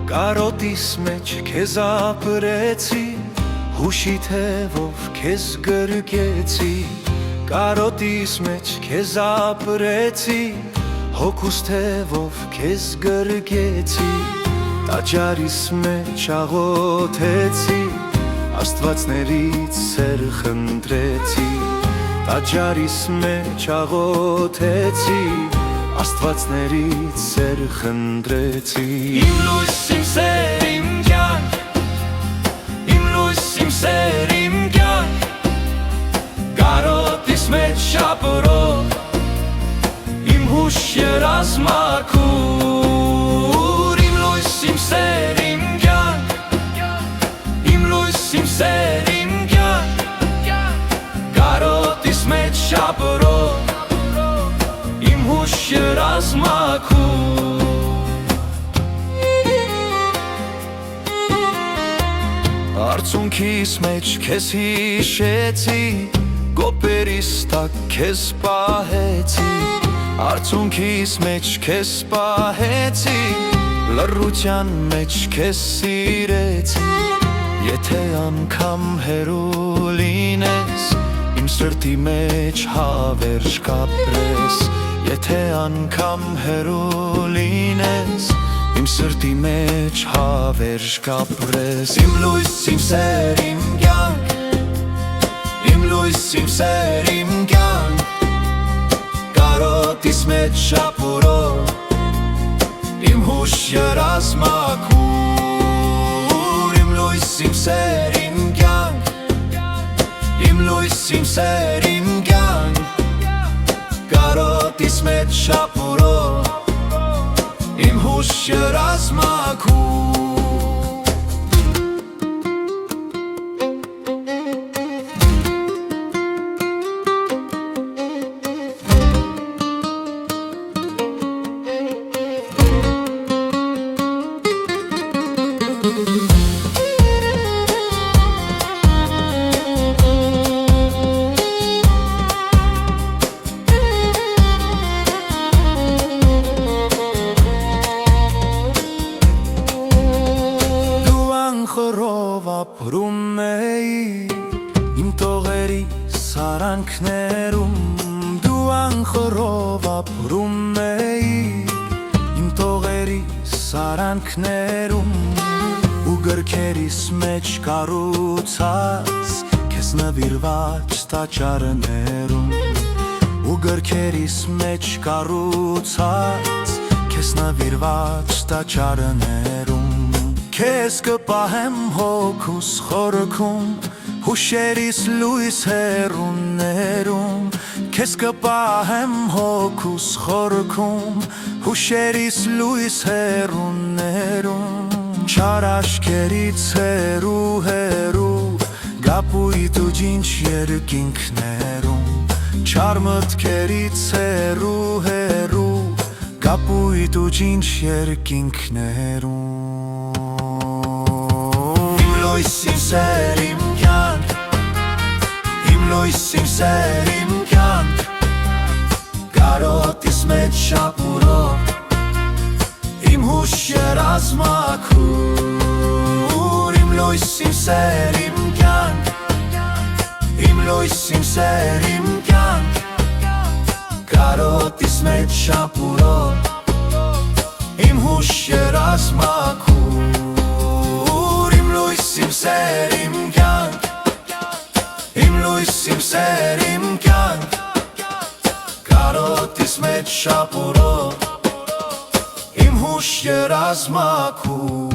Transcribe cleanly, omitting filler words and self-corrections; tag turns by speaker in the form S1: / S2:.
S1: Կարոտիս մեջ քեզ ապրեցի, հուշի թևով քեզ գրկեցի, կարոտիս մեջ քեզ ապրեցի, հոգուս թևով քեզ գրկեցի, տաճարիս մեջ աղոթեցի, Աստվածներից սեր խնդրեցի, տաճարիս մեջ աղոթեցի, Աստվածներից սեր խնդրեցի։ Իմ լույս, իմ սեր, իմ կյանք, իմ լույս, իմ սեր, իմ կյանք, կարոտիս մեջ ապրող, իմ հուշ երազմաքուր, իմ լույս, իմ սեր, իմ կյանք, իմ լույս, իմ սեր, իմ կյանք, կարոտիս մեջ ապրող, Հուշ երազմաքուր Արցունքիս մեջ քեզ հիշեցի, գոպերիս տակ քեզ պահեցի, Արցունքիս մեջ քեզ պահեցի, լռության մեջ քեզ սիրեցի, Եթե անգամ հեռու լինես, իմ սրտի մեջ հավերժ կապրես, Եթե անգամ հեռու լինես, իմ սրտի մեջ հավերժ կապրես, Իմ լույս, իմ սեր, իմ կյանք, իմ լույս, իմ սեր, իմ կյանք, կարոտիս մեջ ապրող, իմ հուշ երազմաքուր, Իմ լույս, իմ սեր, իմ կյանք, իմ լույս, իմ սեր, իմ կյանք, Կարոտիս մեջ ապրող, իմ հուշ երազմաքուր Խորով ապրում էի, իմ տողերի սարանքներում, Դու անխորով ապրում էի, իմ տողերի սարանքներում, Ու գրքերիս մեջ կառուցած, քեզ նվիրված տաճարներում, Ու գրքերիս մեջ կառուցած, քեզ նվիրված տաճարներում, Քեզ կպահեմ հոգուս խորքում, հուշերիս լույս հեռուներում, Քեզ կպահեմ հոգուս խորքում, հուշերիս լույս հեռուներում, Չար աշկերից հեռու հեռու, գապույտ ու ջինջ երկինքներում, Չար մտքերից հեռու հեռու, գապույտ ու ջինջ երկինքներում, Լույս, իմ սեր, իմ կյանք, իմ լույս, իմ սեր, իմ կյանք, կարոտիս մեջ ապրող, իմ հուշ երազմաքուր, Իմ լույս, իմ սեր, իմ կյանք, իմ լույս, իմ սեր, իմ կյանք, կարոտիս մեջ ապրող, իմ հուշ երազմաքուր, Իմ սեր, իմ կյանք, իմ լույս, իմ սեր, իմ կյանք, կարոտիս մեջ ապրող, իմ հուշ երազմաքուր